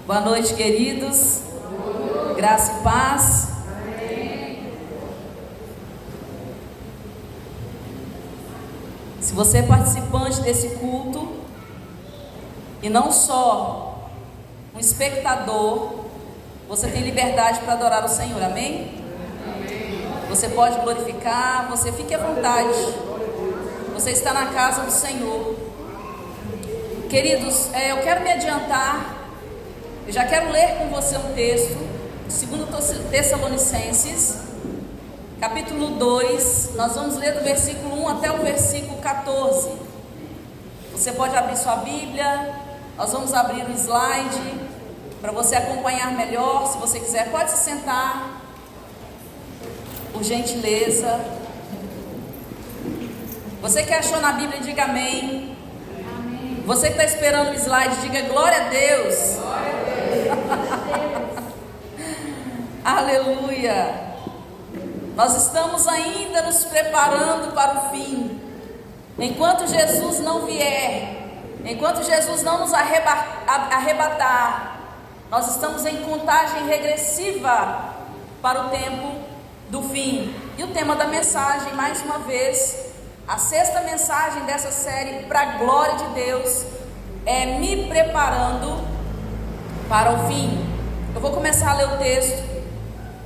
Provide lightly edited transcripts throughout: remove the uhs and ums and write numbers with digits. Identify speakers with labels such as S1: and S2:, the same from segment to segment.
S1: Boa noite, queridos. Graça e paz. Se você é participante desse culto e não só um espectador, você tem liberdade para adorar o Senhor, amém? Você pode glorificar, você fique à vontade. Você está na casa do Senhor. Queridos, eu quero me adiantar. Eu já quero ler com você um texto, 2 Tessalonicenses, capítulo 2, nós vamos ler do versículo 1 até o versículo 14. Você pode abrir sua Bíblia, nós vamos abrir o slide, para você acompanhar melhor. Se você quiser, pode se sentar, por gentileza. Você que achou na Bíblia, diga amém. Amém. Você que está esperando o slide, diga glória a Deus. Glória a Deus. Aleluia. Nós estamos ainda nos preparando para o fim. Enquanto Jesus não vier, enquanto Jesus não nos arrebatar, nós estamos em contagem regressiva para o tempo do fim. E o tema da mensagem, mais uma vez, a 6ª mensagem dessa série, para a glória de Deus, é me preparando para o fim. Eu vou começar a ler o texto.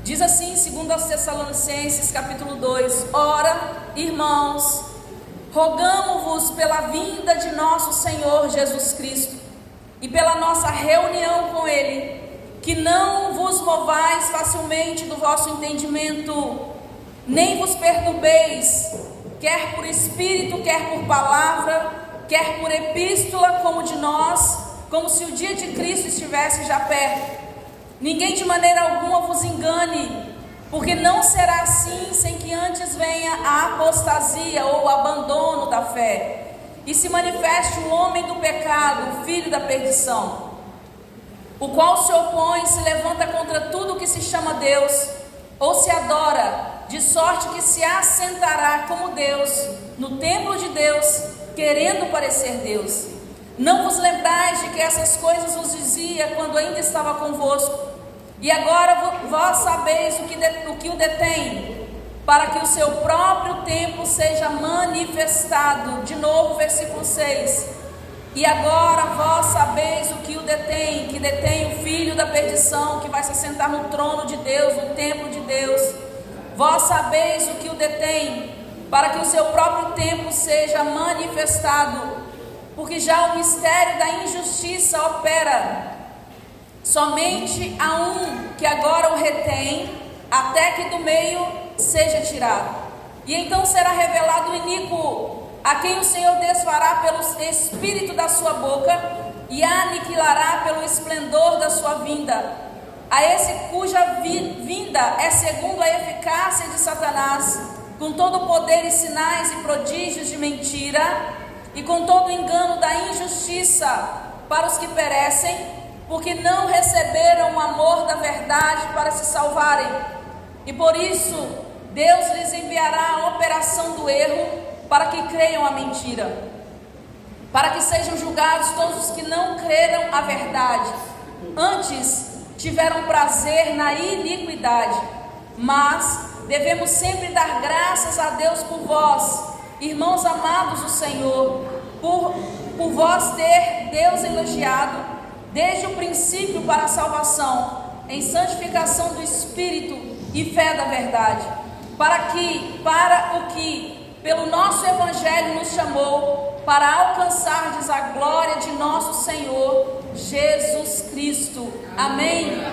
S1: Diz assim, segundo aos Tessalonicenses, capítulo 2: Ora, irmãos, rogamo-vos pela vinda de nosso Senhor Jesus Cristo e pela nossa reunião com Ele, que não vos movais facilmente do vosso entendimento, nem vos perturbeis, quer por espírito, quer por palavra, quer por epístola, como de nós, como se o dia de Cristo estivesse já perto. Ninguém de maneira alguma vos engane, porque não será assim sem que antes venha a apostasia ou o abandono da fé, e se manifeste o homem do pecado, o filho da perdição, o qual se opõe, se levanta contra tudo que se chama Deus, ou se adora, de sorte que se assentará como Deus, no templo de Deus, querendo parecer Deus. Não vos lembrais de que essas coisas vos dizia quando ainda estava convosco, e agora vós sabeis o que o detém, para que o seu próprio tempo seja manifestado. De novo, versículo 6. E agora vós sabeis o que o detém, que detém o filho da perdição, que vai se assentar no trono de Deus, no templo de Deus. Vós sabeis o que o detém, para que o seu próprio tempo seja manifestado, porque já o mistério da injustiça opera. Somente há um que agora o retém, até que do meio seja tirado. E então será revelado o iníquo, a quem o Senhor desfará pelo espírito da sua boca e aniquilará pelo esplendor da sua vinda. A esse cuja vinda é segundo a eficácia de Satanás, com todo o poder e sinais e prodígios de mentira, e com todo o engano da injustiça para os que perecem, porque não receberam o amor da verdade para se salvarem. E por isso Deus lhes enviará a operação do erro, para que creiam a mentira, para que sejam julgados todos os que não creram a verdade, antes tiveram prazer na iniquidade. Mas devemos sempre dar graças a Deus por vós, irmãos amados do Senhor, por vós ter Deus elogiado desde o princípio para a salvação, em santificação do Espírito e fé da verdade, para o que pelo nosso Evangelho nos chamou, para alcançardes a glória de nosso Senhor Jesus Cristo. Amém?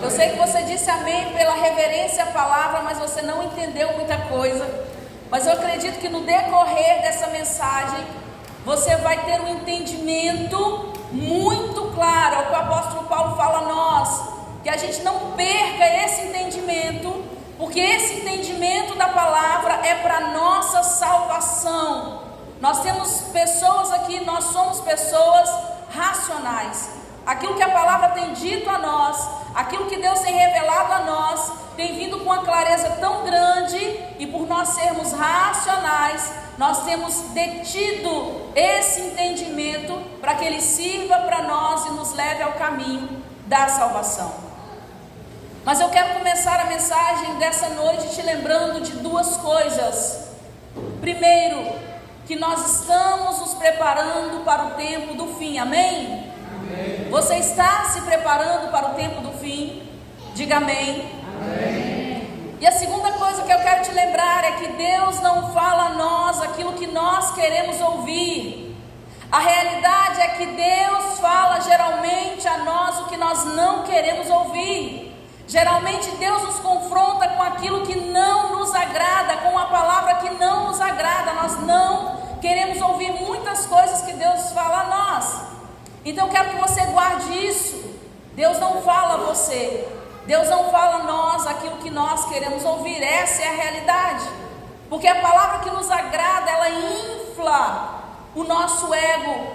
S1: Eu sei que você disse amém pela reverência à palavra, mas você não entendeu muita coisa. Mas eu acredito que no decorrer dessa mensagem, você vai ter um entendimento muito claro. É o que o apóstolo Paulo fala a nós, que a gente não perca esse entendimento, porque esse entendimento da palavra é para nossa salvação. Nós temos pessoas aqui, nós somos pessoas racionais. Aquilo que a palavra tem dito a nós, aquilo que Deus tem revelado a nós, tem vindo com uma clareza tão grande, e por nós sermos racionais, nós temos detido esse entendimento para que ele sirva para nós e nos leve ao caminho da salvação. Mas eu quero começar a mensagem dessa noite te lembrando de duas coisas. Primeiro, que nós estamos nos preparando para o tempo do fim, amém? Amém. Você está se preparando para o tempo do fim? Diga amém. Amém. E a segunda coisa que eu quero te lembrar é que Deus não fala a nós aquilo que nós queremos ouvir. A realidade é que Deus fala geralmente a nós o que nós não queremos ouvir. Geralmente Deus nos confronta com aquilo que não nos agrada, com a palavra que não nos agrada. Nós não queremos ouvir muitas coisas que Deus fala a nós. Então eu quero que você guarde isso. Deus não fala a você, Deus não fala a nós aquilo que nós queremos ouvir. Essa é a realidade. Porque a palavra que nos agrada, ela infla o nosso ego.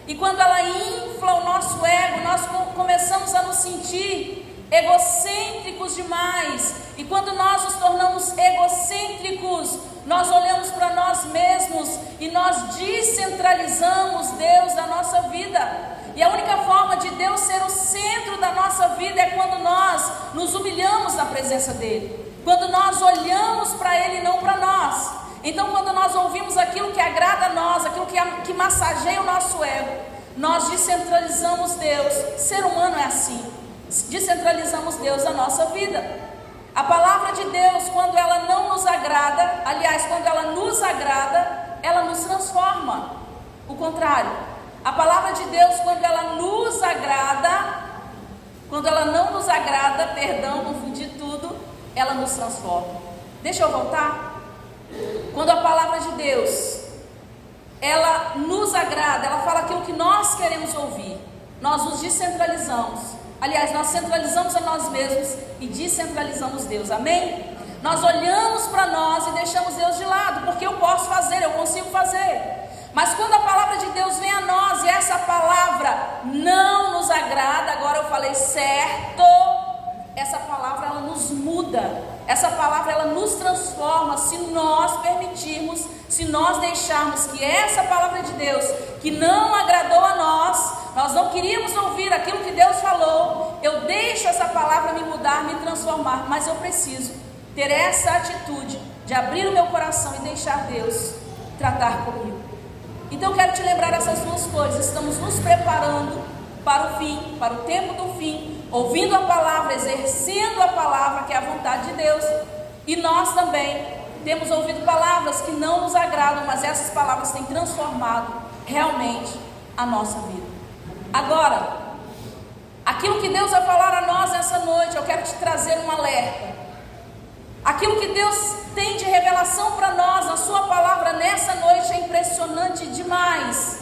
S1: E quando ela infla o nosso ego, nós começamos a nos sentir egocêntricos demais. E quando nós nos tornamos egocêntricos, nós olhamos para nós mesmos e nós descentralizamos Deus da nossa vida. E a única forma de Deus ser o centro da nossa vida é quando nós nos humilhamos na presença dEle, quando nós olhamos para Ele e não para nós. Então quando nós ouvimos aquilo que agrada a nós, aquilo que massageia o nosso ego, nós descentralizamos Deus. Ser humano é assim, descentralizamos Deus da nossa vida. A palavra de Deus, quando ela não nos agrada, aliás, quando ela nos agrada, ela nos transforma. O contrário, a palavra de Deus, quando ela nos agrada, quando ela não nos agrada, perdão, confundi tudo, ela nos transforma. Deixa eu voltar. Quando a palavra de Deus, ela nos agrada, ela fala aquilo que nós queremos ouvir, nós nos descentralizamos. Aliás, nós centralizamos a nós mesmos e descentralizamos Deus, amém? Nós olhamos para nós e deixamos Deus de lado, porque eu posso fazer, eu consigo fazer. Mas quando a palavra de Deus vem a nós e essa palavra não nos agrada, agora eu falei certo, essa palavra ela nos muda, essa palavra ela nos transforma, se nós permitirmos, se nós deixarmos que essa palavra de Deus, que não agradou a nós não queríamos ouvir aquilo que Deus falou, eu deixo essa palavra me mudar, me transformar, mas eu preciso ter essa atitude de abrir o meu coração e deixar Deus tratar comigo. Então eu quero te lembrar essas duas coisas. Estamos nos preparando para o fim, para o tempo do fim, ouvindo a palavra, exercendo a palavra que é a vontade de Deus. E nós também temos ouvido palavras que não nos agradam, mas essas palavras têm transformado realmente a nossa vida. Agora, aquilo que Deus vai falar a nós essa noite, eu quero te trazer um alerta. Aquilo que Deus tem de revelação para nós, a sua palavra nessa noite é impressionante demais,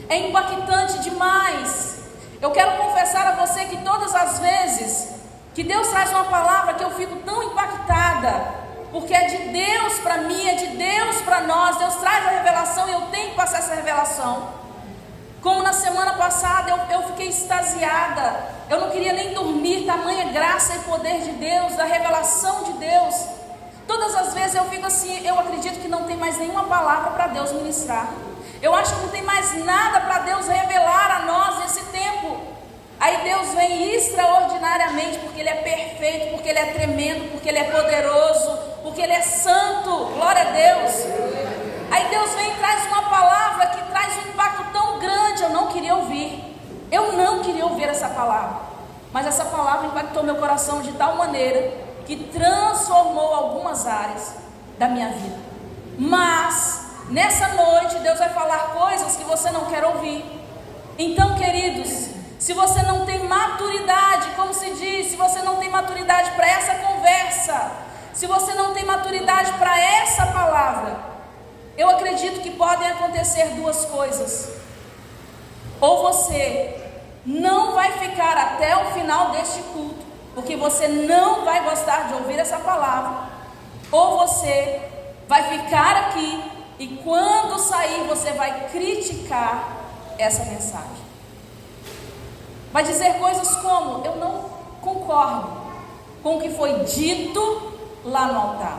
S1: é impactante demais. Eu quero confessar a você que todas as vezes que Deus traz uma palavra que eu fico tão impactada, porque é de Deus para mim, é de Deus para nós. Deus traz a revelação e eu tenho que passar essa revelação. Como na semana passada eu fiquei extasiada, eu não queria nem dormir, tamanha graça e poder de Deus, da revelação de Deus. Todas as vezes eu fico assim, eu acredito que não tem mais nenhuma palavra para Deus ministrar. Eu acho que não tem mais nada para Deus revelar a nós nesse tempo. Aí Deus vem extraordinariamente, porque Ele é perfeito, porque Ele é tremendo, porque Ele é poderoso, porque Ele é santo, glória a Deus. Aí Deus vem e traz uma palavra que traz um impacto tão grande. Eu não queria ouvir, eu não queria ouvir essa palavra, mas essa palavra impactou meu coração de tal maneira que transformou algumas áreas da minha vida. Mas nessa noite Deus vai falar coisas que você não quer ouvir. Então, queridos, se você não tem maturidade, como se diz, se você não tem maturidade para essa conversa, se você não tem maturidade para essa palavra, eu acredito que podem acontecer duas coisas. Ou você não vai ficar até o final deste culto, porque você não vai gostar de ouvir essa palavra, ou você vai ficar aqui e quando sair você vai criticar essa mensagem. Vai dizer coisas como: eu não concordo com o que foi dito lá no altar.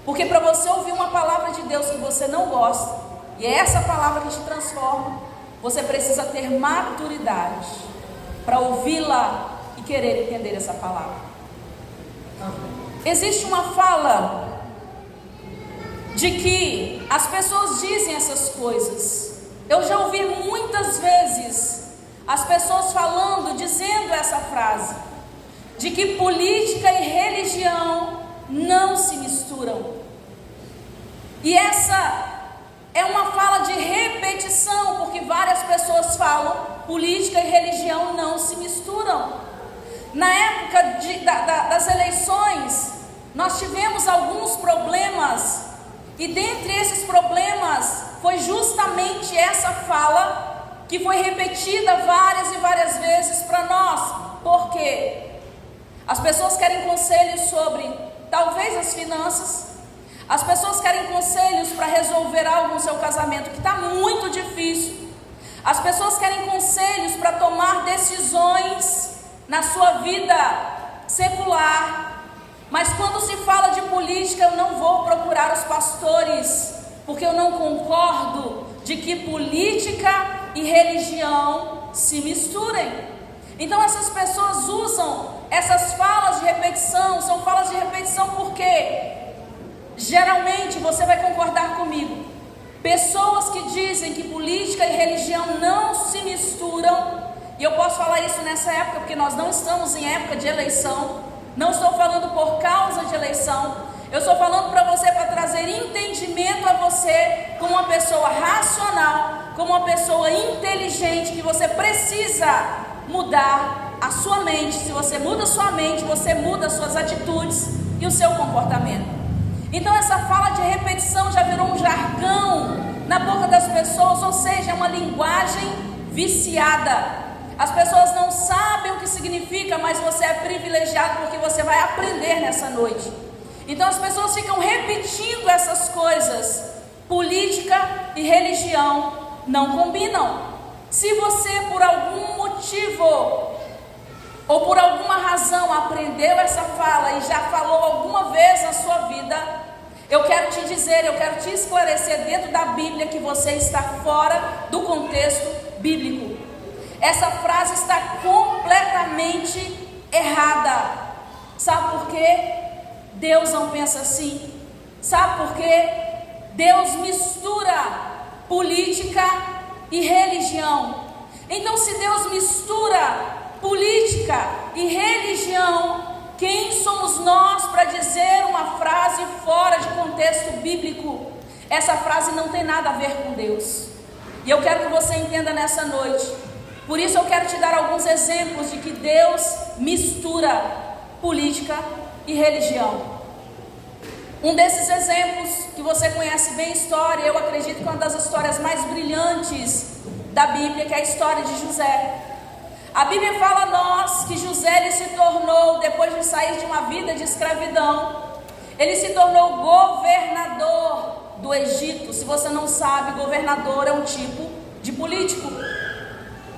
S1: Porque para você ouvir uma palavra de Deus que você não gosta, e é essa palavra que te transforma, você precisa ter maturidade. para ouvi-la e querer entender essa palavra. Existe uma fala de que as pessoas dizem essas coisas. Eu já ouvi muitas vezes as pessoas falando, dizendo essa frase, de que política e religião não se misturam. E essa é uma fala de repetição, porque várias pessoas falam, política e religião não se misturam. Na época das eleições, nós tivemos alguns problemas, e dentre esses problemas, foi justamente essa fala que foi repetida várias e várias vezes para nós. Por quê? As pessoas querem conselhos sobre, talvez, as finanças. As pessoas querem conselhos para resolver algo no seu casamento que está muito difícil. As pessoas querem conselhos para tomar decisões na sua vida secular. Mas quando se fala de política, eu não vou procurar os pastores, porque eu não concordo de que política e religião se misturem. Então essas pessoas usam essas falas de repetição. São falas de repetição porque geralmente, você vai concordar comigo, pessoas que dizem que política e religião não se misturam, e eu posso falar isso nessa época, porque nós não estamos em época de eleição, não estou falando por causa de eleição, eu estou falando para você, para trazer entendimento a você, como uma pessoa racional, como uma pessoa inteligente, que você precisa mudar a sua mente. Se você muda a sua mente, você muda as suas atitudes e o seu comportamento. Então essa fala de repetição já virou um jargão na boca das pessoas, ou seja, é uma linguagem viciada. As pessoas não sabem o que significa, mas você é privilegiado porque você vai aprender nessa noite. Então as pessoas ficam repetindo essas coisas. Política e religião não combinam. Se você por algum motivo ou por alguma razão aprendeu essa fala e já falou alguma vez na sua vida, eu quero te dizer, eu quero te esclarecer dentro da Bíblia que você está fora do contexto bíblico. Essa frase está completamente errada. Sabe por quê? Deus não pensa assim. Sabe por quê? Deus mistura política e religião. Então, se Deus mistura política e religião, quem somos nós para dizer uma frase fora de contexto bíblico? Essa frase não tem nada a ver com Deus. E eu quero que você entenda nessa noite. Por isso eu quero te dar alguns exemplos de que Deus mistura política e religião. Um desses exemplos que você conhece bem a história, eu acredito que é uma das histórias mais brilhantes da Bíblia, que é a história de José. A Bíblia fala a nós que José ele se tornou, depois de sair de uma vida de escravidão, ele se tornou governador do Egito. Se você não sabe, governador é um tipo de político.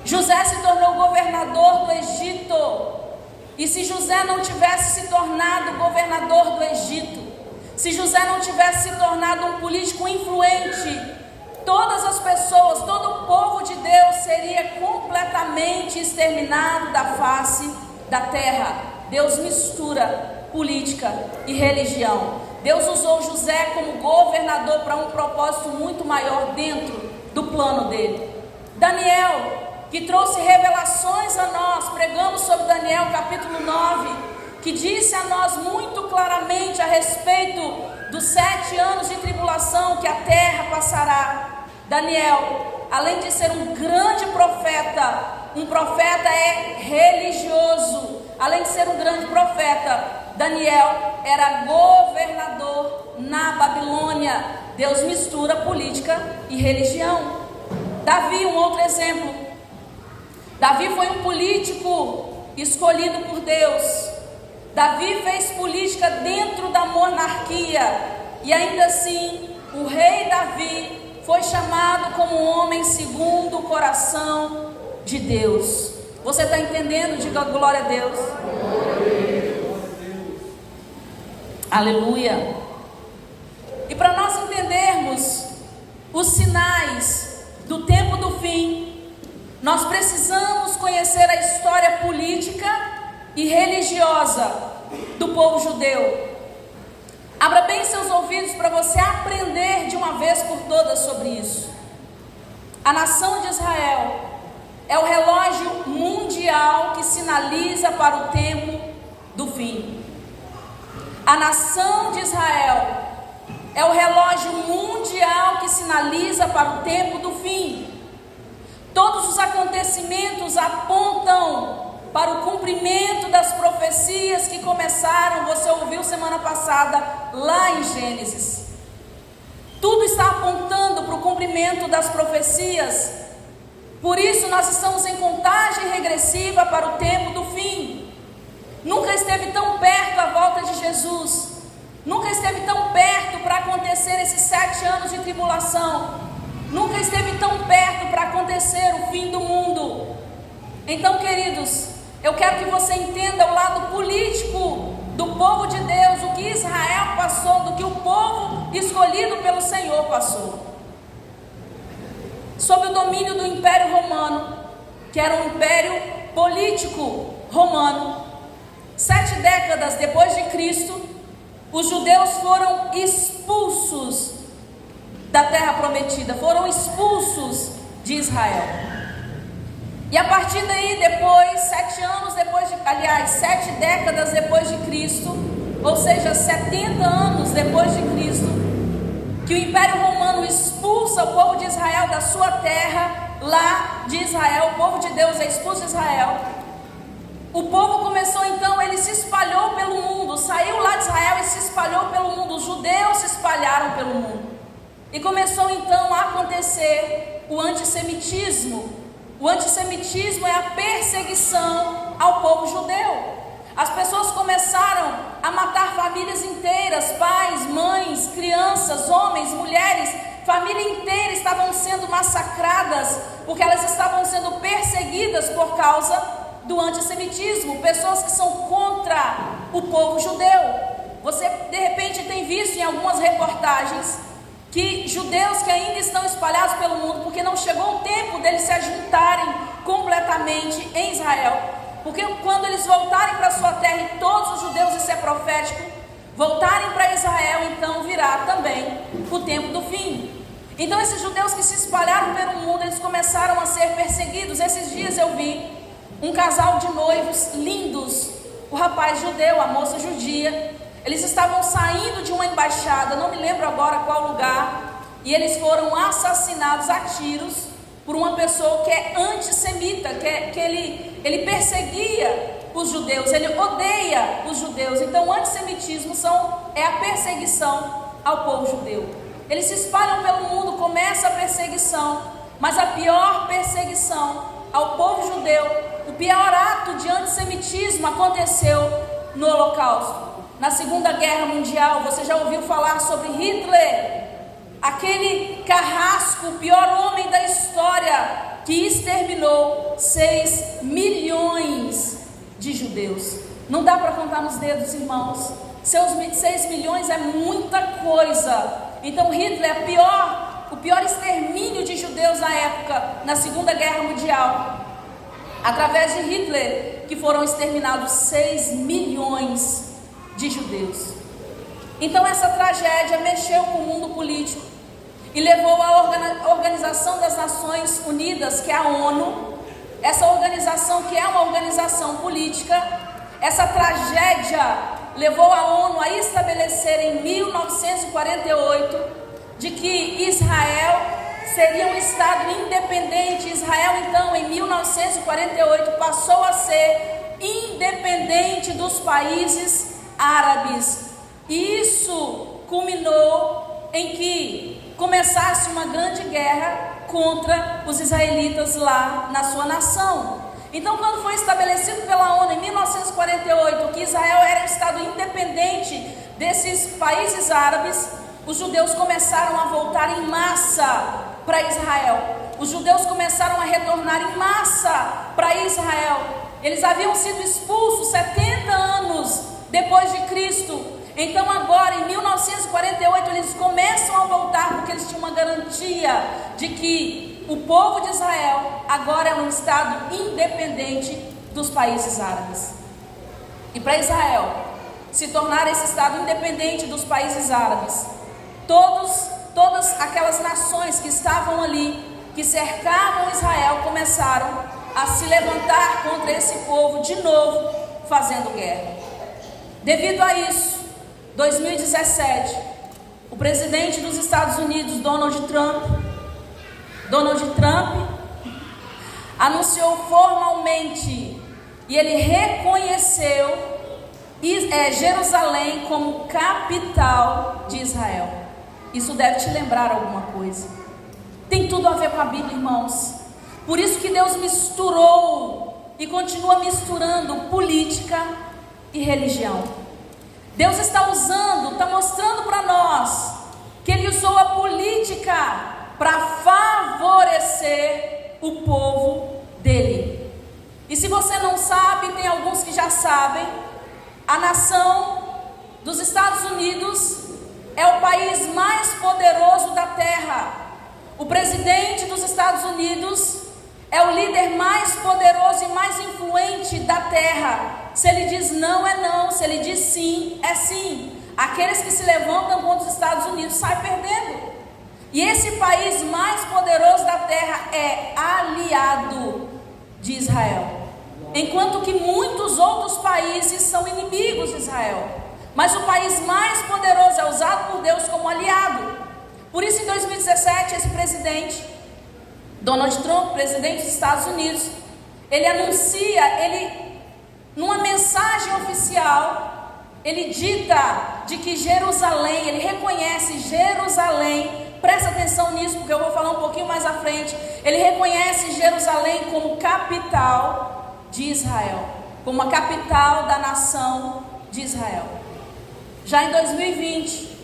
S1: José se tornou governador do Egito. E se José não tivesse se tornado governador do Egito, se José não tivesse se tornado um político influente, todas as pessoas, todo o povo de Deus seria completamente exterminado da face da terra. Deus mistura política e religião. Deus usou José como governador para um propósito muito maior dentro do plano dele. Daniel, que trouxe revelações a nós, pregamos sobre Daniel capítulo 9, que disse a nós muito claramente a respeito dos 7 anos de tribulação que a terra passará. Daniel, além de ser um grande profeta, um profeta é religioso. Além de ser um grande profeta, Daniel era governador na Babilônia. Deus mistura política e religião. Davi, um outro exemplo. Davi foi um político escolhido por Deus. Davi fez política dentro da monarquia. E ainda assim, o rei Davi foi chamado como um homem segundo o coração de Deus. Você está entendendo? Diga glória a Deus. Aleluia. E para nós entendermos os sinais do tempo do fim, nós precisamos conhecer conhecer a história política e religiosa do povo judeu. Abra bem seus ouvidos para você aprender de uma vez por todas sobre isso. A nação de Israel é o relógio mundial que sinaliza para o tempo do fim. A nação de Israel é o relógio mundial que sinaliza para o tempo do fim. Todos os acontecimentos apontam para o cumprimento das profecias que começaram, você ouviu semana passada, lá em Gênesis. Tudo está apontando para o cumprimento das profecias. Por isso nós estamos em contagem regressiva para o tempo do fim. Nunca esteve tão perto a volta de Jesus. Nunca esteve tão perto para acontecer esses 7 anos de tribulação. Nunca esteve tão perto para acontecer o fim do mundo. Então, queridos, eu quero que você entenda o lado político do povo de Deus, o que Israel passou, do que o povo escolhido pelo Senhor passou. Sob o domínio do Império Romano, que era um império político romano, 7 décadas depois de Cristo, os judeus foram expulsos da terra prometida, foram expulsos de Israel. E a partir daí, depois, 7 décadas depois de Cristo, ou seja, 70 anos depois de Cristo, que o Império Romano expulsa o povo de Israel da sua terra, lá de Israel, o povo de Deus é expulso de Israel. O povo começou então, ele se espalhou pelo mundo, saiu lá de Israel e se espalhou pelo mundo, os judeus se espalharam pelo mundo. E começou então a acontecer o antissemitismo. O antissemitismo é a perseguição ao povo judeu. As pessoas começaram a matar famílias inteiras, pais, mães, crianças, homens, mulheres, família inteira estavam sendo massacradas, porque elas estavam sendo perseguidas por causa do antissemitismo, pessoas que são contra o povo judeu. Você de repente tem visto em algumas reportagens que judeus que ainda estão espalhados pelo mundo, porque não chegou o tempo deles se ajuntarem completamente em Israel, porque quando eles voltarem para sua terra, e todos os judeus, isso é profético, voltarem para Israel, então virá também o tempo do fim. Então esses judeus que se espalharam pelo mundo, eles começaram a ser perseguidos. Esses dias eu vi um casal de noivos lindos, o rapaz judeu, a moça judia. Eles estavam saindo de uma embaixada, não me lembro agora qual lugar, e eles foram assassinados a tiros por uma pessoa que é antissemita, que ele perseguia os judeus, ele odeia os judeus. Então o antissemitismo é a perseguição ao povo judeu. Eles se espalham pelo mundo, começa a perseguição, mas a pior perseguição ao povo judeu, o pior ato de antissemitismo aconteceu no Holocausto. Na Segunda Guerra Mundial, você já ouviu falar sobre Hitler, aquele carrasco, o pior homem da história, que exterminou 6 milhões de judeus. Não dá para contar nos dedos, irmãos. 6 milhões é muita coisa. Então Hitler é o pior extermínio de judeus na época, na Segunda Guerra Mundial. Através de Hitler, que foram exterminados 6 milhões de judeus. Então essa tragédia mexeu com o mundo político e levou à Organização das Nações Unidas, que é a ONU. Essa organização, que é uma organização política, essa tragédia levou a ONU a estabelecer em 1948 de que Israel seria um Estado independente. Israel então em 1948 passou a ser independente dos países árabes. E isso culminou em que começasse uma grande guerra contra os israelitas lá na sua nação. Então, quando foi estabelecido pela ONU em 1948 que Israel era um Estado independente desses países árabes, os judeus começaram a voltar em massa para Israel. Os judeus começaram a retornar em massa para Israel. Eles haviam sido expulsos 70 anos depois de Cristo. Então agora em 1948 eles começam a voltar, porque eles tinham uma garantia de que o povo de Israel agora é um estado independente dos países árabes. E para Israel se tornar esse estado independente dos países árabes, todas aquelas nações que estavam ali, que cercavam Israel, começaram a se levantar contra esse povo de novo, fazendo guerra. Devido a isso, 2017, o presidente dos Estados Unidos, Donald Trump, anunciou formalmente e ele reconheceu Jerusalém como capital de Israel. Isso deve te lembrar alguma coisa. Tem tudo a ver com a Bíblia, irmãos. Por isso que Deus misturou e continua misturando política e religião. Deus está mostrando para nós que Ele usou a política para favorecer o povo dele. E se você não sabe, tem alguns que já sabem, a nação dos Estados Unidos é o país mais poderoso da terra. O presidente dos Estados Unidos é o líder mais poderoso e mais influente da terra. Se ele diz não, é não. Se ele diz sim, é sim. Aqueles que se levantam contra os Estados Unidos saem perdendo. E esse país mais poderoso da terra é aliado de Israel, enquanto que muitos outros países são inimigos de Israel. Mas o país mais poderoso é usado por Deus como aliado. Por isso, em 2017, esse presidente, Donald Trump, presidente dos Estados Unidos, ele anuncia, numa mensagem oficial, ele dita de que Jerusalém, ele reconhece Jerusalém. Presta atenção nisso, porque eu vou falar um pouquinho mais à frente. Ele reconhece Jerusalém como capital de Israel, como a capital da nação de Israel. Já em 2020,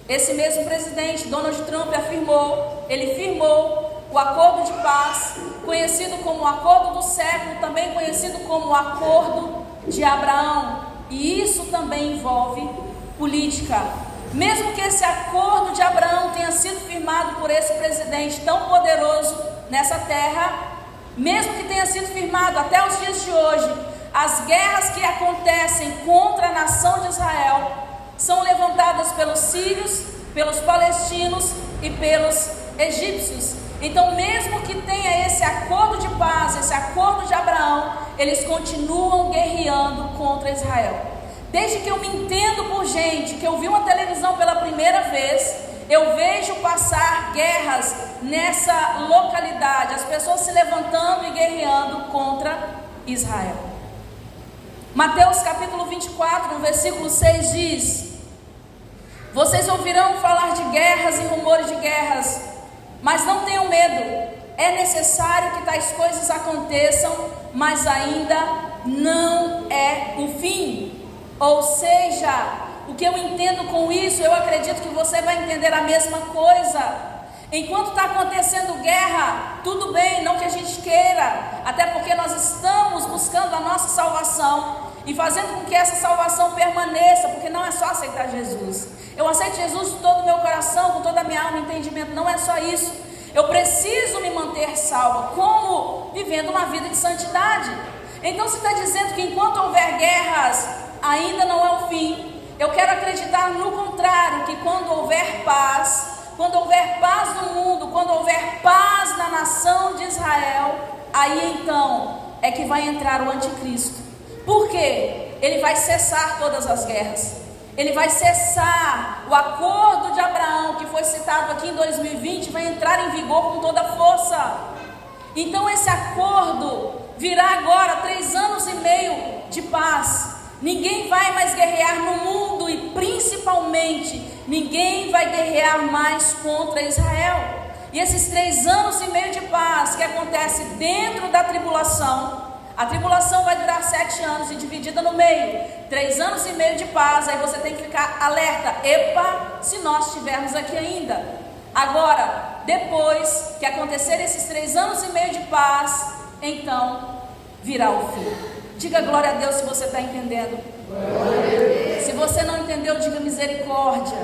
S1: esse mesmo presidente, Donald Trump, ele firmou o acordo de paz, conhecido como o acordo do século, também conhecido como o acordo de Abraão. E isso também envolve política. Mesmo que esse acordo de Abraão tenha sido firmado por esse presidente tão poderoso nessa terra, mesmo que tenha sido firmado até os dias de hoje, as guerras que acontecem contra a nação de Israel são levantadas pelos sírios, pelos palestinos e pelos egípcios. Então, mesmo que tenha esse acordo de paz, esse acordo de Abraão, eles continuam guerreando contra Israel. Desde que eu me entendo por gente, que eu vi uma televisão pela primeira vez, eu vejo passar guerras nessa localidade, as pessoas se levantando e guerreando contra Israel. Mateus capítulo 24, no versículo 6 diz: vocês ouvirão falar de guerras e rumores de guerras, mas não tenham medo, é necessário que tais coisas aconteçam, mas ainda não é o fim. Ou seja, o que eu entendo com isso, eu acredito que você vai entender a mesma coisa. Enquanto está acontecendo guerra, tudo bem, não que a gente queira, até porque nós estamos buscando a nossa salvação e fazendo com que essa salvação permaneça, porque não é só aceitar Jesus. Eu aceito Jesus de todo o meu coração, com toda a minha alma e entendimento, não é só isso. Eu preciso me manter salva, como? Vivendo uma vida de santidade. Então, se está dizendo que enquanto houver guerras, ainda não é o fim, eu quero acreditar no contrário, que quando houver paz no mundo, quando houver paz na nação de Israel, aí então é que vai entrar o anticristo. Por quê? Ele vai cessar todas as guerras, ele vai cessar o acordo de Abraão, que foi citado aqui em 2020, vai entrar em vigor com toda a força. Então esse acordo virá agora, 3 anos e meio de paz. Ninguém vai mais guerrear no mundo e principalmente ninguém vai guerrear mais contra Israel. E esses 3 anos e meio de paz que acontece dentro da tribulação, a tribulação vai durar 7 anos e dividida no meio, 3 anos e meio de paz. Aí você tem que ficar alerta, epa, se nós estivermos aqui ainda. Agora, depois que acontecer esses 3 anos e meio de paz, então virá o fim. Diga glória a Deus se você está entendendo. Se você não entendeu, diga misericórdia.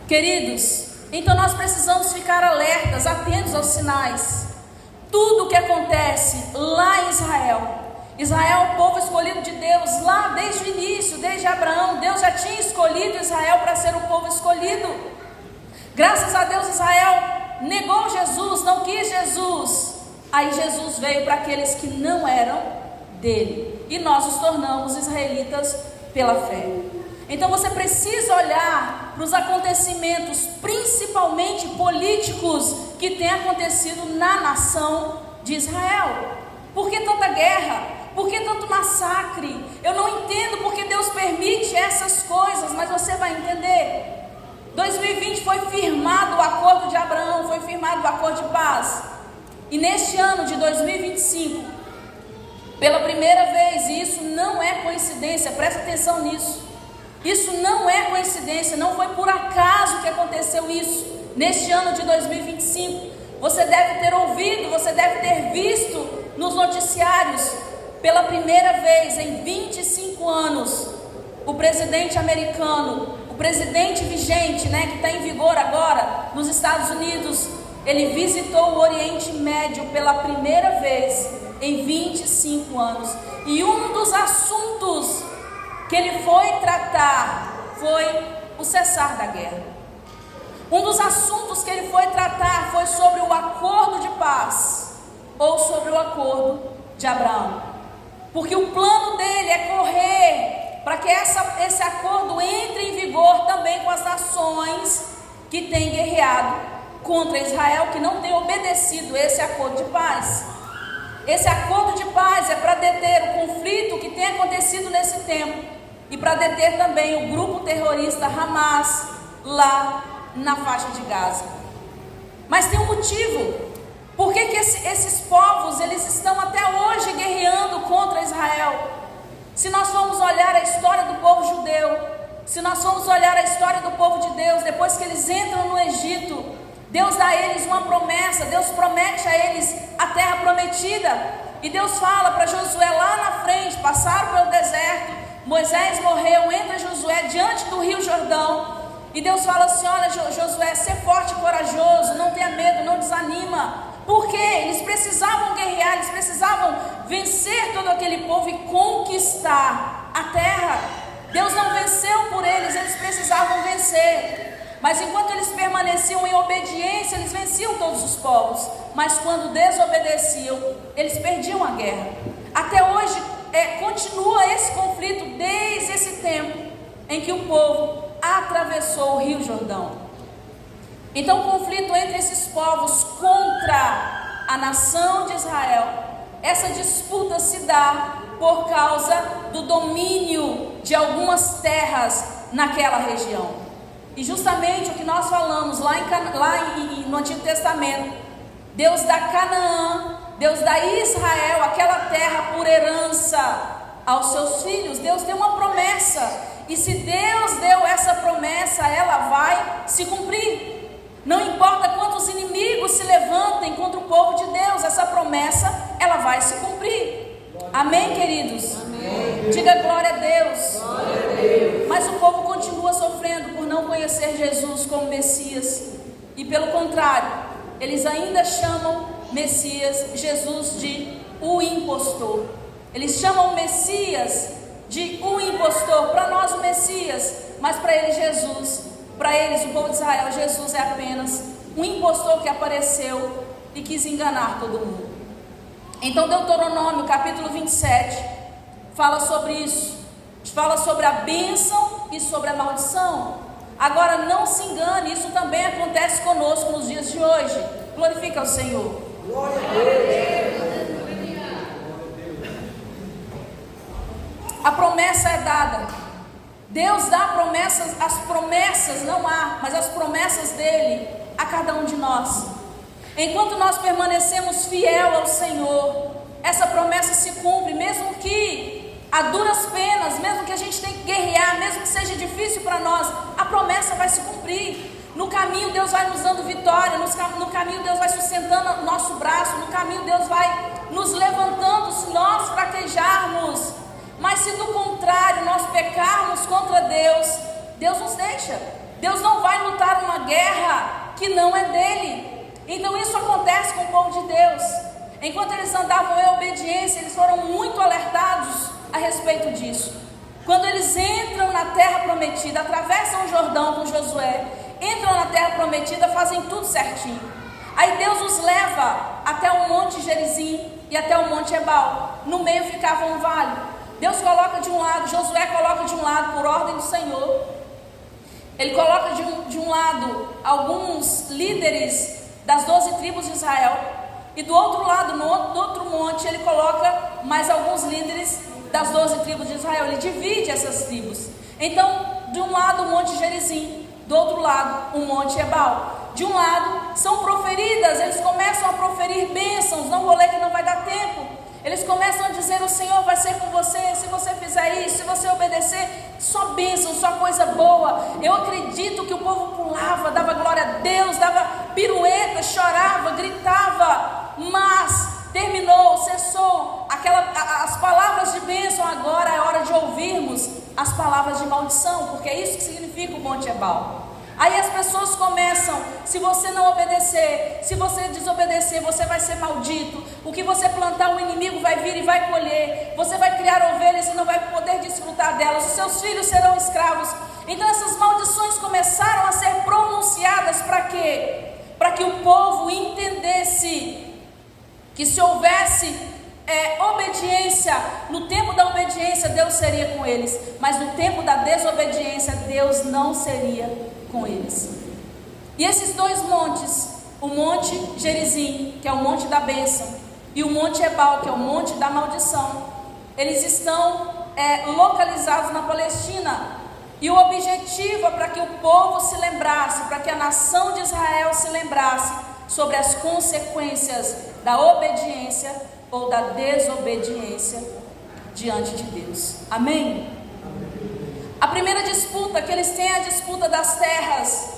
S1: Queridos, então nós precisamos ficar alertas, atentos atentos aos sinais. Tudo o que acontece lá em Israel. Israel é o povo escolhido de Deus lá desde o início, desde Abraão. Deus já tinha escolhido Israel para ser o povo escolhido. Graças a Deus, Israel negou Jesus, não quis Jesus. Aí Jesus veio para aqueles que não eram dele, e nós nos tornamos israelitas pela fé. Então você precisa olhar para os acontecimentos, principalmente políticos, que têm acontecido na nação de Israel. Por que tanta guerra? Por que tanto massacre? Eu não entendo porque Deus permite essas coisas, mas você vai entender. 2020 foi firmado o acordo de Abraão, foi firmado o acordo de paz. E neste ano de 2025, pela primeira vez, e isso não é coincidência, presta atenção nisso. Isso não é coincidência, não foi por acaso que aconteceu isso. Neste ano de 2025, você deve ter ouvido, você deve ter visto nos noticiários, pela primeira vez em 25 anos, o presidente americano, o presidente vigente, que está em vigor agora nos Estados Unidos, ele visitou o Oriente Médio pela primeira vez em 25 anos. E um dos assuntos que ele foi tratar foi o cessar da guerra. Um dos assuntos que ele foi tratar foi sobre o acordo de paz, ou sobre o acordo de Abraão. Porque o plano dele é correr para que esse acordo entre em vigor também com as nações que têm guerreado contra Israel, que não têm obedecido esse acordo de paz. Esse acordo de paz é para deter o conflito que tem acontecido nesse tempo e para deter também o grupo terrorista Hamas lá na faixa de Gaza. Mas tem um motivo. Por que esses povos, eles estão até hoje guerreando contra Israel? Se nós formos olhar a história do povo judeu, se nós formos olhar a história do povo de Deus, depois que eles entram no Egito, Deus dá a eles uma promessa, Deus promete a eles a terra prometida, e Deus fala para Josué lá na frente, passaram pelo deserto, Moisés morreu, entra Josué diante do rio Jordão, e Deus fala assim: olha Josué, ser forte e corajoso, não tenha medo, não desanima. Por quê? Eles precisavam guerrear, eles precisavam vencer todo aquele povo e conquistar a terra. Deus não venceu por eles, eles precisavam vencer. Mas enquanto eles permaneciam em obediência, eles venciam todos os povos. Mas quando desobedeciam, eles perdiam a guerra. Até hoje continua esse conflito desde esse tempo em que o povo atravessou o rio Jordão. Então o conflito entre esses povos contra a nação de Israel, essa disputa se dá por causa do domínio de algumas terras naquela região. E justamente o que nós falamos lá no Antigo Testamento, Deus dá Canaã, Deus dá Israel, aquela terra por herança aos seus filhos. Deus deu uma promessa, e se Deus deu essa promessa, ela vai se cumprir. Não importa quantos inimigos se levantem contra o povo de Deus, essa promessa, ela vai se cumprir. Amém, queridos? Amém. Diga glória a Deus. Glória a Deus. Mas o povo continua sofrendo por não conhecer Jesus como Messias. E pelo contrário, eles ainda chamam Messias, Jesus, de o impostor. Eles chamam o Messias de o impostor. Para nós o Messias, mas para eles Jesus. Para eles, o povo de Israel, Jesus é apenas um impostor que apareceu e quis enganar todo mundo. Então Deuteronômio capítulo 27 fala sobre isso, fala sobre a bênção e sobre a maldição. Agora não se engane, isso também acontece conosco nos dias de hoje. Glorifica o Senhor. Glória a Deus. A promessa é dada. Deus dá promessas, as promessas não há, mas as promessas dele a cada um de nós. Enquanto nós permanecemos fiel ao Senhor, essa promessa se cumpre, mesmo que a duras penas, mesmo que a gente tenha que guerrear, mesmo que seja difícil para nós, a promessa vai se cumprir. No caminho Deus vai nos dando vitória, no caminho Deus vai sustentando o nosso braço, no caminho Deus vai nos levantando se nós fraquejarmos. Mas se do contrário nós pecarmos contra Deus, Deus nos deixa. Deus não vai lutar uma guerra que não é dele. Então isso acontece povo de Deus. Enquanto eles andavam em obediência, eles foram muito alertados a respeito disso. Quando eles entram na terra prometida, atravessam o Jordão com Josué, entram na terra prometida, fazem tudo certinho. Aí Deus os leva até o monte Gerizim e até o monte Ebal. No meio ficava um vale. Deus coloca de um lado, Josué coloca de um lado, por ordem do Senhor. Ele coloca de um lado alguns líderes das 12 tribos de Israel. E do outro lado, no outro monte, ele coloca mais alguns líderes das 12 tribos de Israel. Ele divide essas tribos. Então, de um lado o monte Gerizim, do outro lado o monte Ebal. De um lado são proferidas, eles começam a proferir bênçãos. Não vou ler que não vai dar tempo. Eles começam a dizer: o Senhor vai ser com você, se você fizer isso, se você obedecer, só bênção, só coisa boa. Eu acredito que o povo pulava, dava glória a Deus, dava pirueta, chorava, gritava, mas terminou, cessou as palavras de bênção. Agora é hora de ouvirmos as palavras de maldição, porque é isso que significa o monte Ebal. Aí as pessoas começam: se você não obedecer, se você desobedecer, você vai ser maldito. O que você plantar, o inimigo vai vir e vai colher. Você vai criar ovelhas e não vai poder desfrutar delas. Os seus filhos serão escravos. Então essas maldições começaram a ser pronunciadas para quê? Para que o povo entendesse que se houvesse obediência, no tempo da obediência Deus seria com eles, mas no tempo da desobediência Deus não seria com eles. E esses dois montes, o monte Gerizim, que é o monte da bênção, e o monte Ebal, que é o monte da maldição, eles estão localizados na Palestina. E o objetivo é para que o povo se lembrasse, para que a nação de Israel se lembrasse sobre as consequências da obediência ou da desobediência diante de Deus. Amém? A primeira disputa que eles têm é a disputa das terras.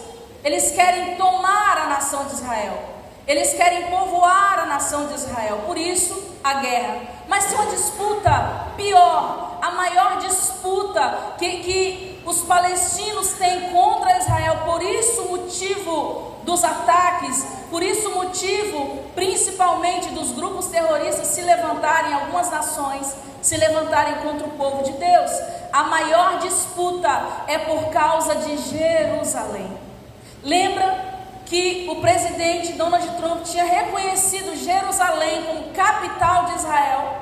S1: Eles querem tomar a nação de Israel. Eles querem povoar a nação de Israel. Por isso, a guerra. Mas tem uma disputa pior. A maior disputa que os palestinos têm contra Israel. Por isso o motivo dos ataques. Por isso o motivo, principalmente, dos grupos terroristas se levantarem, algumas nações se levantarem contra o povo de Deus. A maior disputa é por causa de Jerusalém. Lembra que o presidente Donald Trump tinha reconhecido Jerusalém como capital de Israel?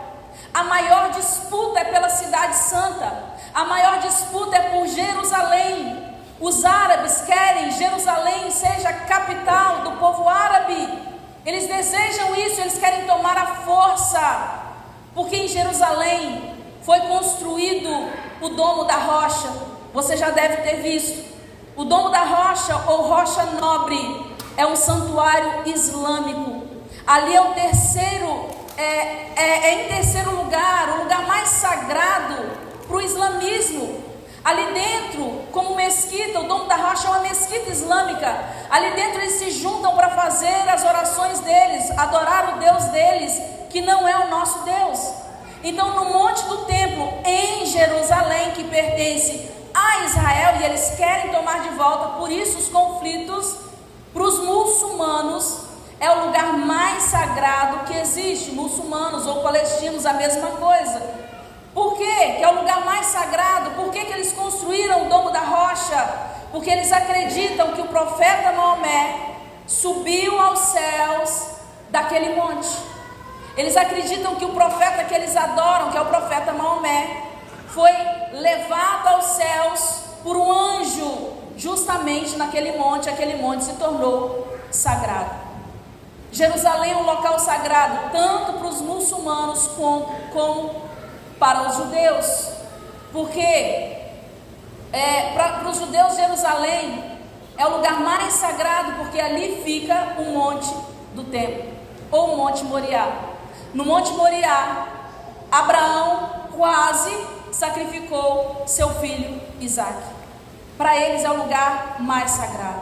S1: A maior disputa é pela cidade santa. A maior disputa é por Jerusalém. Os árabes querem Jerusalém seja a capital do povo árabe. Eles desejam isso, eles querem tomar a força. Porque em Jerusalém foi construído o Domo da Rocha. Você já deve ter visto. O Domo da Rocha, ou Rocha Nobre, é um santuário islâmico. Ali é o terceiro, em terceiro lugar, o lugar mais sagrado para o islamismo. Ali dentro, como mesquita, o Domo da Rocha é uma mesquita islâmica. Ali dentro eles se juntam para fazer as orações deles, adorar o Deus deles, que não é o nosso Deus. Então no monte do templo, em Jerusalém, que pertence a Israel, e eles querem tomar de volta, por isso os conflitos, para os muçulmanos, é o lugar mais sagrado que existe. Muçulmanos ou palestinos, a mesma coisa. Por quê? Que é o lugar mais sagrado. Por que eles construíram o Domo da Rocha? Porque eles acreditam que o profeta Maomé subiu aos céus daquele monte. Eles acreditam que o profeta que eles adoram, que é o profeta Maomé, foi levado aos céus por um anjo, justamente naquele monte. Aquele monte se tornou sagrado. Jerusalém é um local sagrado, tanto para os muçulmanos como para os judeus. Porque para os judeus, Jerusalém é o lugar mais sagrado, porque ali fica o monte do templo, ou o monte Moriá. No monte Moriá, Abraão quase sacrificou seu filho Isaac. Para eles é o lugar mais sagrado.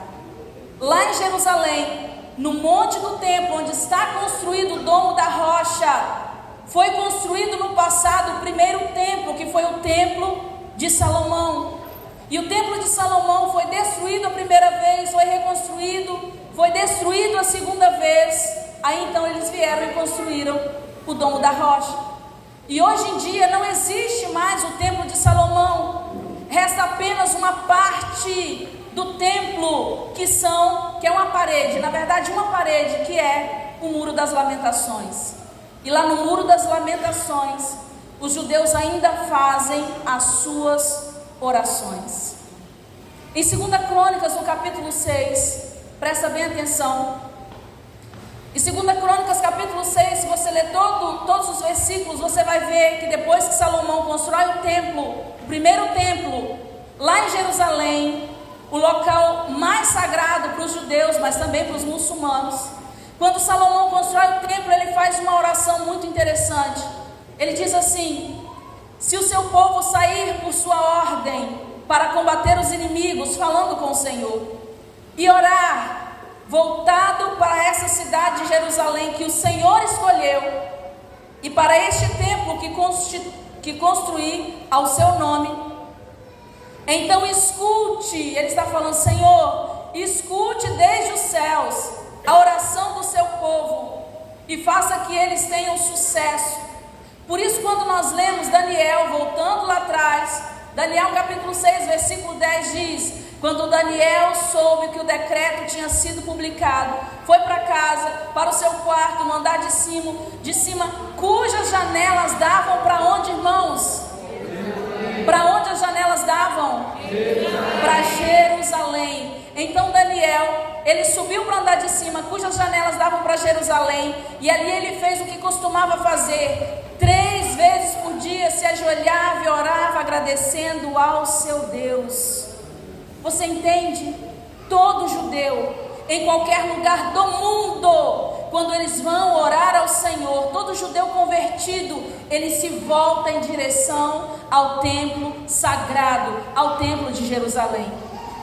S1: Lá em Jerusalém, no monte do templo, onde está construído o Domo da Rocha, foi construído no passado o primeiro templo, que foi o templo de Salomão. E o templo de Salomão foi destruído a primeira vez, foi reconstruído, foi destruído a segunda vez. Aí então eles vieram e construíram o Domo da Rocha. E hoje em dia não existe mais o Templo de Salomão. Resta apenas uma parte do templo que é uma parede, na verdade uma parede, que é o Muro das Lamentações. E lá no Muro das Lamentações, os judeus ainda fazem as suas orações. Em 2 Crônicas, no capítulo 6, presta bem atenção. Em 2 Crônicas, capítulo 6, se você ler todos os versículos, você vai ver que depois que Salomão constrói o templo, o primeiro templo, lá em Jerusalém, o local mais sagrado para os judeus, mas também para os muçulmanos, quando Salomão constrói o templo, ele faz uma oração muito interessante. Ele diz assim: se o seu povo sair por sua ordem para combater os inimigos, falando com o Senhor, e orar voltado para essa cidade de Jerusalém que o Senhor escolheu, e para este templo que construí ao seu nome, então escute, ele está falando, Senhor, escute desde os céus a oração do seu povo, e faça que eles tenham sucesso. Por isso, quando nós lemos Daniel, voltando lá atrás, Daniel capítulo 6, versículo 10 diz: quando Daniel soube que o decreto tinha sido publicado, foi para casa, para o seu quarto, no andar de cima, cujas janelas davam para onde, irmãos? Para onde as janelas davam? Para Jerusalém. Então Daniel, ele subiu para o andar de cima, cujas janelas davam para Jerusalém, e ali ele fez o que costumava fazer: 3 vezes por dia se ajoelhava e orava, agradecendo ao seu Deus. Você entende? Todo judeu, em qualquer lugar do mundo, quando eles vão orar ao Senhor, todo judeu convertido, ele se volta em direção ao templo sagrado, ao templo de Jerusalém.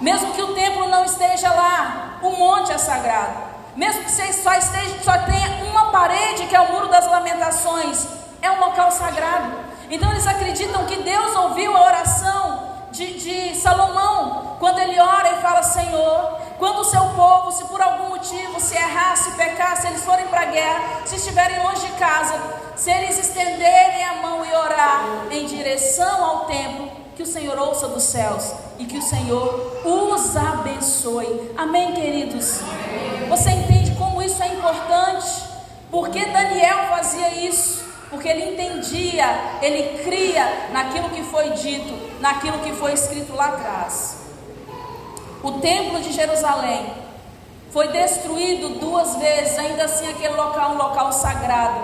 S1: Mesmo que o templo não esteja lá, o monte é sagrado. Mesmo que você só tenha uma parede, que é o Muro das Lamentações, é um local sagrado. Então eles acreditam que Deus ouviu a oração de Salomão, quando ele ora e fala: Senhor, quando o seu povo, se por algum motivo, se errar, se pecar, se eles forem para a guerra, se estiverem longe de casa, se eles estenderem a mão e orar em direção ao templo, que o Senhor ouça dos céus e que o Senhor os abençoe. Amém, queridos? Você entende como isso é importante? Porque Daniel fazia isso? Porque ele entendia, ele cria naquilo que foi dito, naquilo que foi escrito lá atrás. O templo de Jerusalém foi destruído 2 vezes, ainda assim aquele local é um local sagrado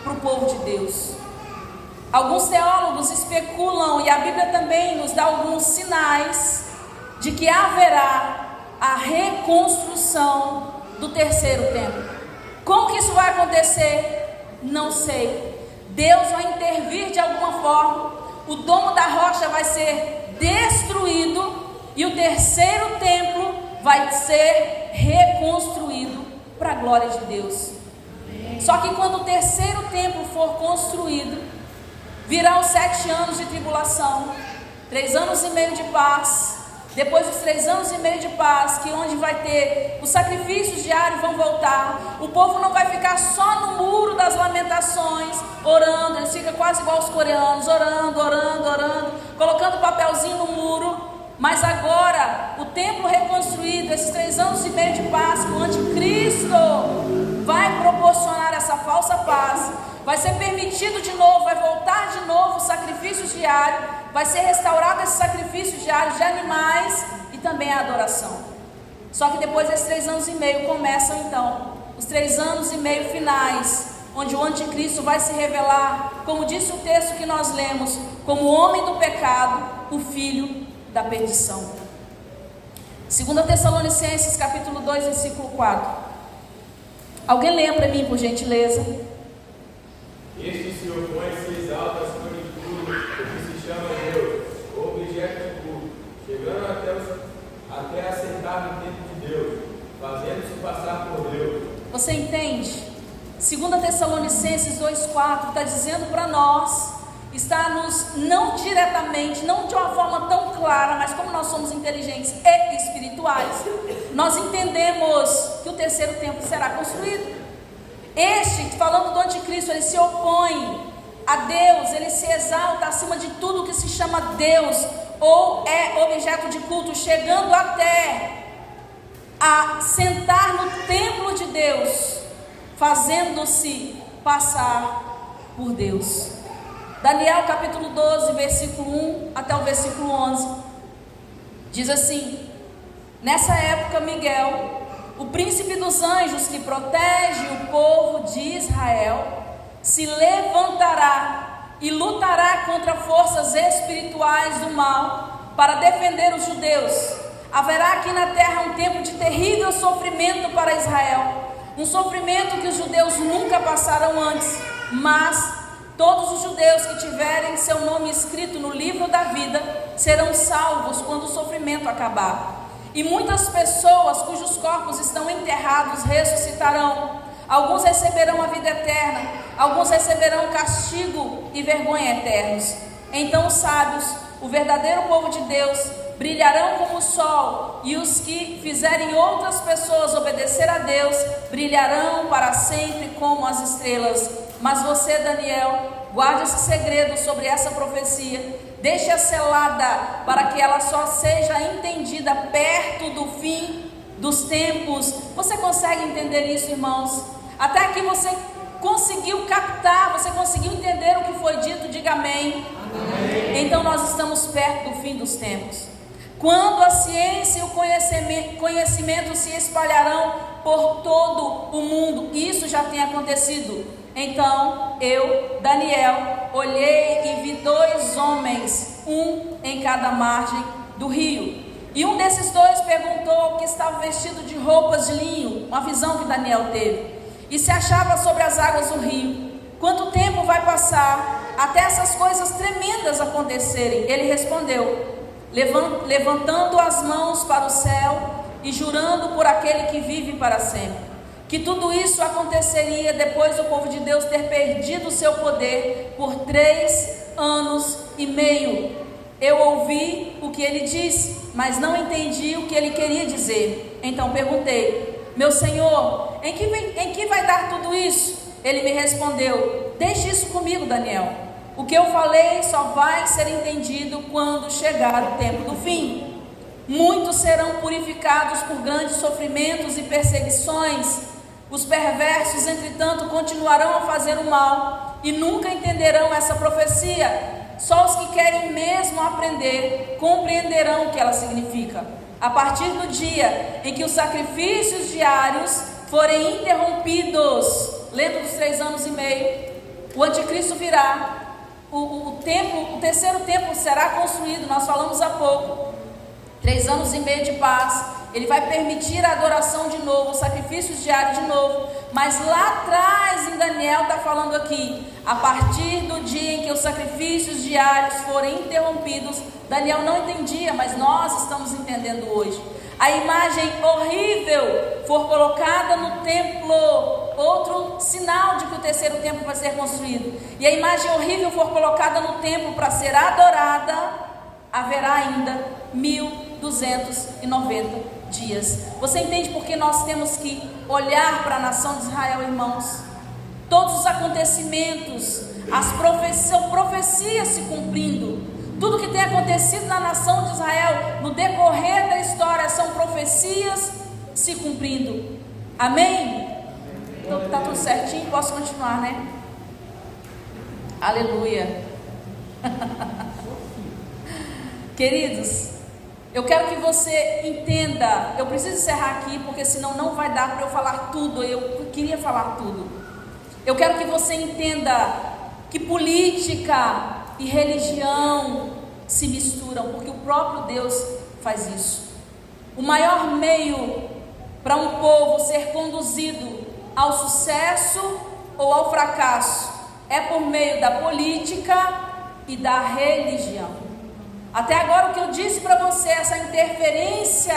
S1: para o povo de Deus. Alguns teólogos especulam, e a Bíblia também nos dá alguns sinais, de que haverá a reconstrução do terceiro templo. Como que isso vai acontecer? Não sei. Deus vai intervir de alguma forma, o Domo da Rocha vai ser destruído e o terceiro templo vai ser reconstruído para a glória de Deus. Só que quando o terceiro templo for construído, virão 7 anos de tribulação, 3 anos e meio de paz. Depois dos 3 anos e meio de paz, que onde vai ter os sacrifícios diários vão voltar, o povo não vai ficar só no Muro das Lamentações orando, eles ficam quase igual os coreanos, orando, colocando papelzinho no muro. Mas agora, o templo reconstruído, esses 3 anos e meio de paz, o anticristo vai proporcionar essa falsa paz, vai ser permitido de novo, vai voltar de novo os sacrifícios diários, vai ser restaurado esses sacrifícios diários de animais e também a adoração. Só que depois desses 3 anos e meio começam então os 3 anos e meio finais, onde o anticristo vai se revelar, como disse o texto que nós lemos, como o homem do pecado, o filho da perdição. 2 Tessalonicenses capítulo 2, versículo 4. Alguém lê para mim, por gentileza?
S2: Este se opõe e se exalta acima de tudo, o que se chama Deus, o objeto de tudo, chegando até aceitar no tempo de Deus, fazendo-se passar por Deus. Você entende?
S1: 2 Tessalonicenses 2,4 está dizendo para nós, está nos, não diretamente, não de uma forma tão clara, mas como nós somos inteligentes e espirituais, nós entendemos que o terceiro templo será construído. falando do anticristo, ele se opõe a Deus, ele se exalta acima de tudo que se chama Deus ou é objeto de culto, chegando até a sentar no templo de Deus, fazendo-se passar por Deus. Daniel capítulo 12, versículo 1 até o versículo 11, diz assim: nessa época Miguel, o príncipe dos anjos que protege o povo de Israel, se levantará e lutará contra forças espirituais do mal para defender os judeus. Haverá aqui na terra um tempo de terrível sofrimento para Israel, um sofrimento que os judeus nunca passaram antes, mas todos os judeus que tiverem seu nome escrito no livro da vida serão salvos quando o sofrimento acabar. E muitas pessoas cujos corpos estão enterrados ressuscitarão. Alguns receberão a vida eterna, alguns receberão castigo e vergonha eternos. Então os sábios, o verdadeiro povo de Deus, brilharão como o sol, e os que fizerem outras pessoas obedecer a Deus, brilharão para sempre como as estrelas. Mas você, Daniel, guarde esse segredo sobre essa profecia, deixe-a selada para que ela só seja entendida perto do fim dos tempos. Você consegue entender isso, irmãos? Até aqui você conseguiu captar, você conseguiu entender o que foi dito? Diga amém. Amém. Então nós estamos perto do fim dos tempos, quando a ciência e o conhecimento se espalharão por todo o mundo. Isso já tem acontecido. Então eu, Daniel, olhei e vi 2 homens, um em cada margem do rio. E um desses 2 perguntou que estava vestido de roupas de linho, uma visão que Daniel teve, e se achava sobre as águas do rio. Quanto tempo vai passar até essas coisas tremendas acontecerem? Ele respondeu, levantando as mãos para o céu e jurando por aquele que vive para sempre, que tudo isso aconteceria depois do povo de Deus ter perdido o seu poder por 3 anos e meio. Eu ouvi o que ele disse, mas não entendi o que ele queria dizer. Então perguntei, meu senhor, em que vai dar tudo isso? Ele me respondeu, deixe isso comigo, Daniel. O que eu falei só vai ser entendido quando chegar o tempo do fim. Muitos serão purificados por grandes sofrimentos e perseguições. Os perversos, entretanto, continuarão a fazer o mal e nunca entenderão essa profecia. Só os que querem mesmo aprender compreenderão o que ela significa. A partir do dia em que os sacrifícios diários forem interrompidos, lembra dos 3 anos e meio, o anticristo virá. O terceiro templo será construído, nós falamos há pouco, 3 anos e meio de paz. Ele vai permitir a adoração de novo, os sacrifícios diários de novo. Mas lá atrás, em Daniel está falando aqui, a partir do dia em que os sacrifícios diários forem interrompidos. Daniel não entendia, mas nós estamos entendendo hoje. A imagem horrível for colocada no templo, outro sinal de que o terceiro templo vai ser construído, e a imagem horrível for colocada no templo para ser adorada, haverá ainda 1290 dias. Você entende por que nós temos que olhar para a nação de Israel, irmãos? Todos os acontecimentos, são profecias se cumprindo. Tudo que tem acontecido na nação de Israel no decorrer da história são profecias se cumprindo. Amém? Então está tudo certinho, posso continuar, né? Aleluia. Queridos, eu quero que você entenda. Eu preciso encerrar aqui, porque senão não vai dar para eu falar tudo. Eu queria falar tudo. Eu quero que você entenda que política e religião se misturam, porque o próprio Deus faz isso. O maior meio para um povo ser conduzido ao sucesso ou ao fracasso é por meio da política e da religião. Até agora o que eu disse para você, essa interferência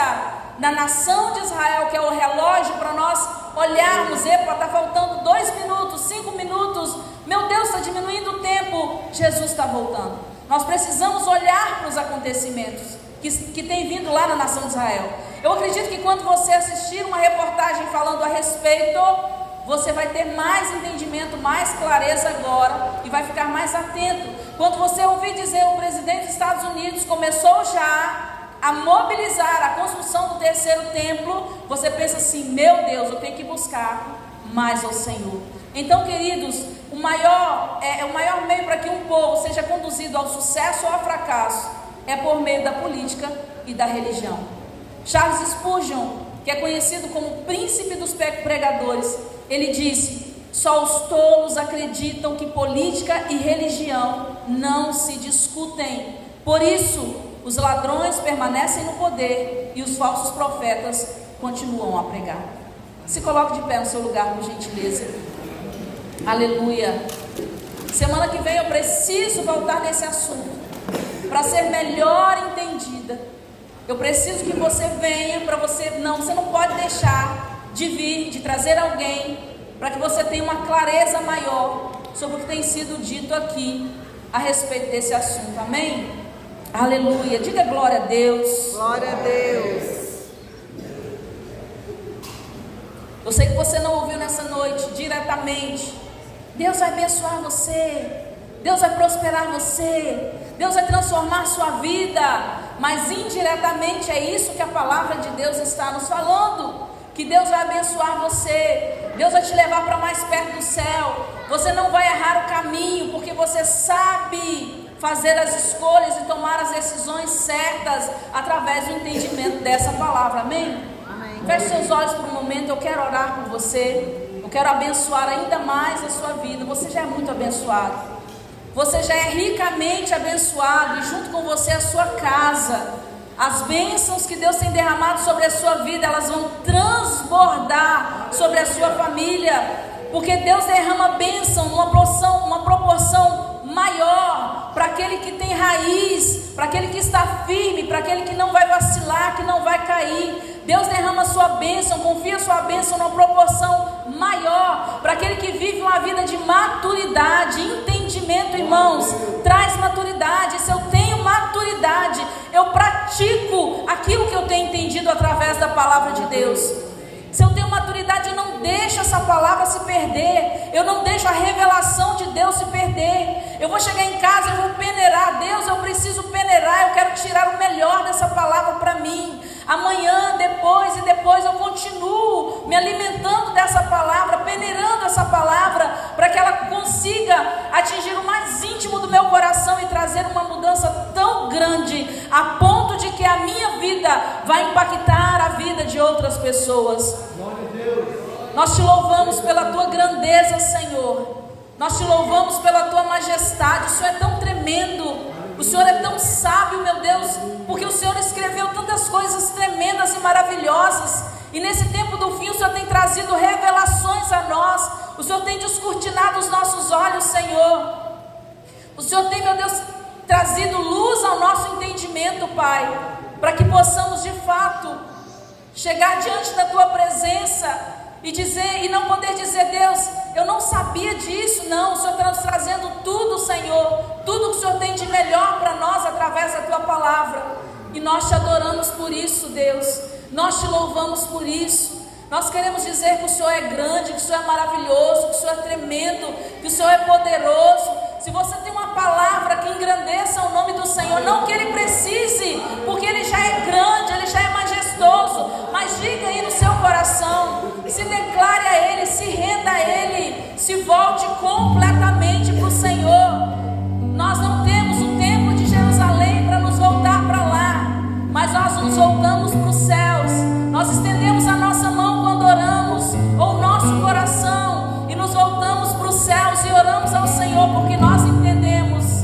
S1: na nação de Israel, que é o relógio para nós olharmos, epa, está faltando 2 minutos, 5 minutos, meu Deus, está diminuindo o tempo, Jesus está voltando. Nós precisamos olhar para os acontecimentos que tem vindo lá na nação de Israel. Eu acredito que quando você assistir uma reportagem falando a respeito você vai ter mais entendimento, mais clareza agora e vai ficar mais atento. Quando você ouvir dizer o presidente dos Estados Unidos começou já a mobilizar a construção do terceiro templo, você pensa assim: meu Deus, eu tenho que buscar mais ao Senhor. Então, queridos, o maior meio para que um povo seja conduzido ao sucesso ou ao fracasso é por meio da política e da religião. Charles Spurgeon, que é conhecido como príncipe dos pregadores, ele disse: só os tolos acreditam que política e religião não se discutem. Por isso, os ladrões permanecem no poder e os falsos profetas continuam a pregar. Se coloque de pé no seu lugar, por gentileza. Aleluia. Semana que vem eu preciso voltar nesse assunto para ser melhor entendida. Eu preciso que você venha, você não pode deixar de vir, de trazer alguém, para que você tenha uma clareza maior sobre o que tem sido dito aqui a respeito desse assunto. Amém? Aleluia. Diga glória a Deus.
S3: Glória a Deus.
S1: Eu sei que você não ouviu nessa noite diretamente. Deus vai abençoar você, Deus vai prosperar você, Deus vai transformar sua vida, mas indiretamente é isso que a palavra de Deus está nos falando, que Deus vai abençoar você, Deus vai te levar para mais perto do céu. Você não vai errar o caminho, porque você sabe fazer as escolhas e tomar as decisões certas através do entendimento dessa palavra. Amém?
S3: Amém.
S1: Feche seus olhos por um momento. Eu quero orar por você. Eu quero abençoar ainda mais a sua vida. Você já é muito abençoado. Você já é ricamente abençoado, e junto com você a sua casa. As bênçãos que Deus tem derramado sobre a sua vida, elas vão transbordar sobre a sua família, porque Deus derrama bênção numa proporção maior para aquele que tem raiz, para aquele que está firme, para aquele que não vai vacilar, que não vai cair. Deus derrama a sua bênção, confia a sua bênção numa proporção maior para aquele que vive uma vida de maturidade, entendimento, irmãos. Traz maturidade. Se eu tenho maturidade, eu pratico aquilo que eu tenho entendido através da palavra de Deus. Se eu tenho maturidade, eu não deixo essa palavra se perder, eu não deixo a revelação de Deus se perder. Eu vou chegar em casa, eu vou peneirar. Deus, eu preciso peneirar, eu quero tirar o melhor dessa palavra para mim. Amanhã, depois eu continuo me alimentando dessa palavra, peneirando essa palavra, para que ela consiga atingir o mais íntimo do meu coração e trazer uma mudança tão grande, a ponto de que a minha vida vai impactar a vida de outras pessoas. Nós te louvamos pela tua grandeza, Senhor. Nós te louvamos pela tua majestade. O Senhor é tão tremendo. O Senhor é tão sábio, meu Deus, porque o Senhor escreveu tantas coisas tremendas e maravilhosas. E nesse tempo do fim, o Senhor tem trazido revelações a nós. O Senhor tem descortinado os nossos olhos, Senhor. O Senhor tem, meu Deus, trazido luz ao nosso entendimento, Pai, para que possamos de fato chegar diante da tua presença e dizer, e não poder dizer: Deus, eu não sabia disso. Não, o Senhor está nos trazendo tudo, Senhor, tudo que o Senhor tem de melhor para nós através da tua palavra, e nós te adoramos por isso, Deus. Nós te louvamos por isso. Nós queremos dizer que o Senhor é grande, que o Senhor é maravilhoso, que o Senhor é tremendo, que o Senhor é poderoso. Se você tem uma palavra que engrandeça o nome do Senhor, não que Ele precise, porque Ele já é grande, Ele já é majestoso, mas diga aí no seu coração, se declare a Ele, se renda a Ele, se volte completamente para o Senhor. Nós não temos o tempo de Jerusalém para nos voltar para lá, mas nós nos voltamos para os céus. Nós estendemos a nossa mão quando oramos, ou o nosso coração, e nos voltamos para os céus e oramos ao Senhor, porque nós entendemos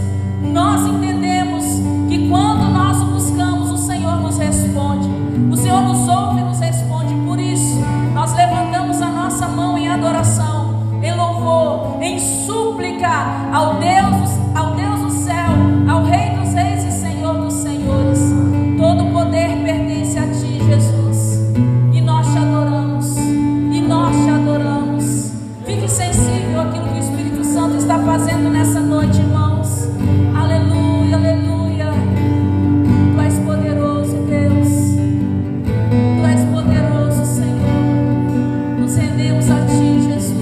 S1: que quando nós o buscamos, o Senhor nos responde, o Senhor nos ouve e nos responde. Por isso, nós levantamos a nossa mão em adoração, em louvor, em súplica ao Deus do céu, ao Rei dos reis e Senhor dos senhores. Todo o poder pertence a ti, Jesus, e nós te adoramos, Fique sensível àquilo que o Espírito Santo está fazendo nessa noite, irmãos. Aleluia, aleluia. Tu és poderoso, Deus. Tu és poderoso, Senhor. Nos rendemos a ti, Jesus.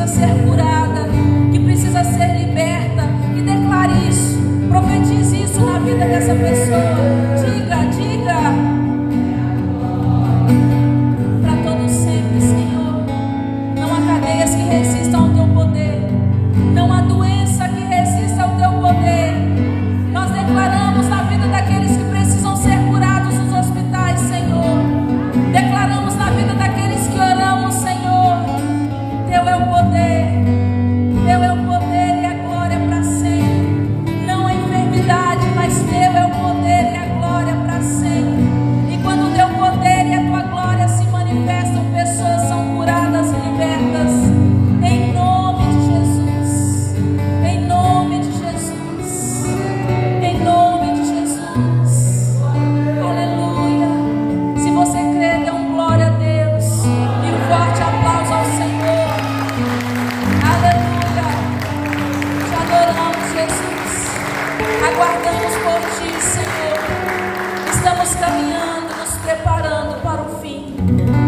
S1: precisa ser curada, que precisa ser liberta. E declare isso, profetize isso na vida dessa pessoa. Diga para todo sempre, Senhor. Não há cadeias que resistam ao teu poder, não há doença que resista ao teu poder. Nós declaramos na vida daqueles que precisam ser curados nos hospitais, Senhor. Declaramos na vida daqueles que oramos, Senhor. Teu é o poder, teu é o poder e a glória para sempre. Não a enfermidade, mas teu é o poder e a glória para sempre. E quando o teu poder e a tua glória se manifestam, pessoas são curadas e libertas. Em nome de Jesus, em nome de Jesus, em nome de Jesus. Aleluia. Se você crê, dê glória a Deus e um forte aplauso ao Senhor. Aleluia. Te adoramos, Jesus. Aguardamos por ti, Senhor. Estamos caminhando, nos preparando para o fim.